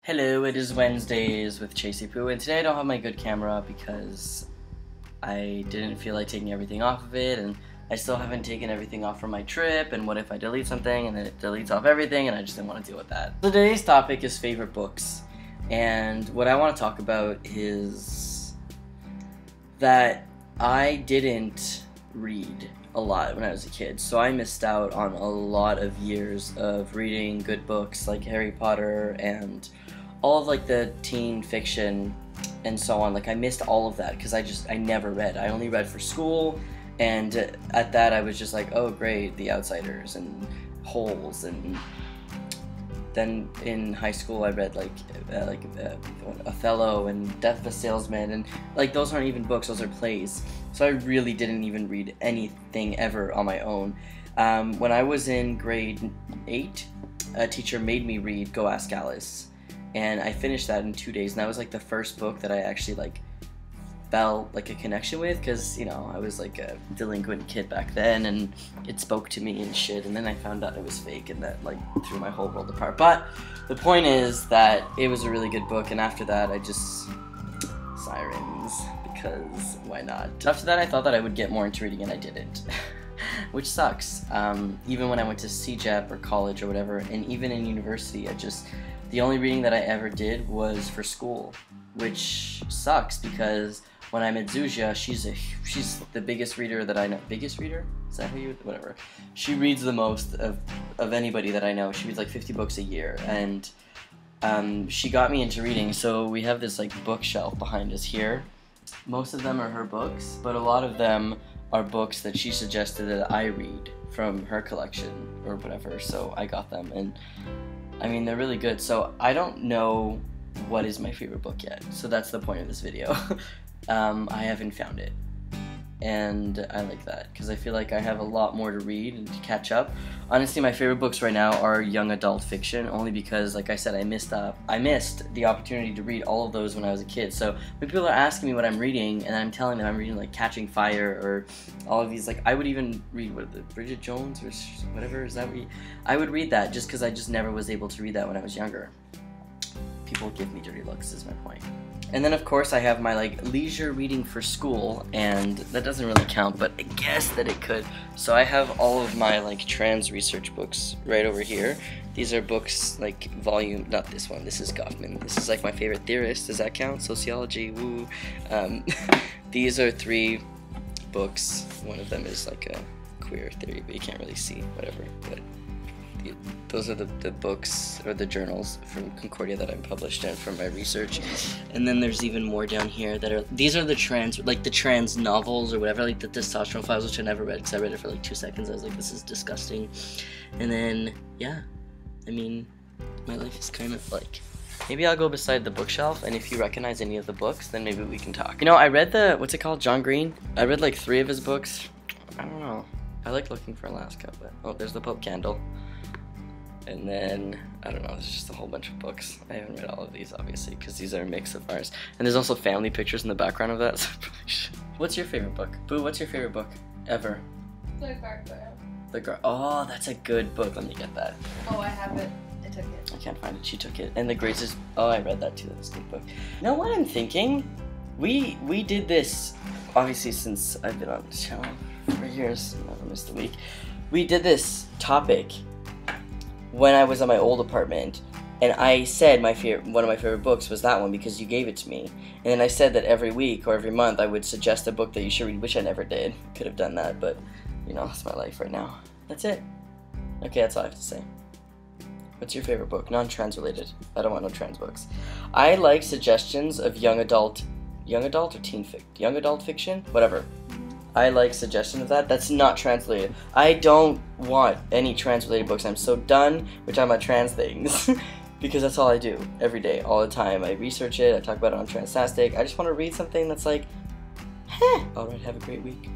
Hello, it is Wednesdays with chaseypoo, and today I don't have my good camera because I didn't feel like taking everything off of it, and I still haven't taken everything off from my trip, and what if I delete something and then it deletes off everything, and I just didn't want to deal with that. Today's topic is favorite books, and what I want to talk about is that I didn't read a lot when I was a kid, so I missed out on a lot of years of reading good books like Harry Potter and all of like the teen fiction and so on. Like I missed all of that because I never read. I only read for school, and at that I was just like, oh great, The Outsiders and Holes, and then in high school I read like Othello and Death of a Salesman, and like those aren't even books, those are plays. So I really didn't even read anything ever on my own. When I was in grade 8, a teacher made me read Go Ask Alice, and I finished that in 2 days, and that was like the first book that I actually like felt like a connection with, because you know I was like a delinquent kid back then and it spoke to me and shit, and then I found out it was fake, and that like threw my whole world apart. But the point is that it was a really good book, and after that I just Sirens, because why not? After that I thought that I would get more into reading, and I didn't. Which sucks. Even when I went to CJEP or college or whatever, and even in university, the only reading that I ever did was for school, which sucks because when I met Zuzia, she's the biggest reader that I know. Biggest reader? Is that how you, whatever. She reads the most of anybody that I know. She reads like 50 books a year, and she got me into reading. So we have this like bookshelf behind us here. Most of them are her books, but a lot of them are books that she suggested that I read from her collection or whatever, so I got them, and I mean they're really good. So I don't know what is my favorite book yet, so that's the point of this video. I haven't found it, and I like that because I feel like I have a lot more to read and to catch up. Honestly, my favorite books right now are young adult fiction, only because, like I said, I missed the opportunity to read all of those when I was a kid. So when people are asking me what I'm reading, and I'm telling them I'm reading like Catching Fire or all of these, like I would even read Bridget Jones or whatever, is that what I would read that just because I just never was able to read that when I was younger. People give me dirty looks is my point. And then of course I have my like leisure reading for school, and that doesn't really count, but I guess that it could. So I have all of my like trans research books right over here. These are books like volume, not this one, this is Goffman. This is like my favorite theorist, does that count? Sociology, woo. These are 3 books. One of them is like a queer theory, but you can't really see, whatever. But those are the books or the journals from Concordia that I'm published in from my research. And then there's even more down here that are, these are the trans novels or whatever, like the Testosterone Files, which I never read because I read it for like 2 seconds. I was like, this is disgusting. And then, yeah, I mean, my life is kind of like, maybe I'll go beside the bookshelf, and if you recognize any of the books, then maybe we can talk. You know, I read what's it called, John Green? I read like 3 of his books. I don't know. I like Looking for Alaska, but, oh, there's the Pope Candle. And then, I don't know, there's just a whole bunch of books. I haven't read all of these, obviously, because these are a mix of ours. And there's also family pictures in the background of that, so I probably should. What's your favorite book? Boo, what's your favorite book? Ever? The Gargoyle. The Gargoyle. Oh, that's a good book. Let me get that. Oh, I have it. I took it. I can't find it. She took it. And The Graces. Oh, I read that too. That's a good book. You know what I'm thinking? We did this, obviously, since I've been on the channel for years. Never missed a week. We did this topic when I was at my old apartment, and I said one of my favorite books was that one because you gave it to me. And then I said that every week or every month I would suggest a book that you should read, which I never did. Could have done that, but you know, that's my life right now. That's it. Okay, that's all I have to say. What's your favorite book? Non-trans related. I don't want no trans books. I like suggestions of young adult or teen fiction? Young adult fiction? Whatever. I like suggestion of that. That's not translated. I don't want any translated books. I'm so done with talking about trans things because that's all I do every day, all the time. I research it. I talk about it on Transtastic. I just want to read something that's like, heh. All right, have a great week.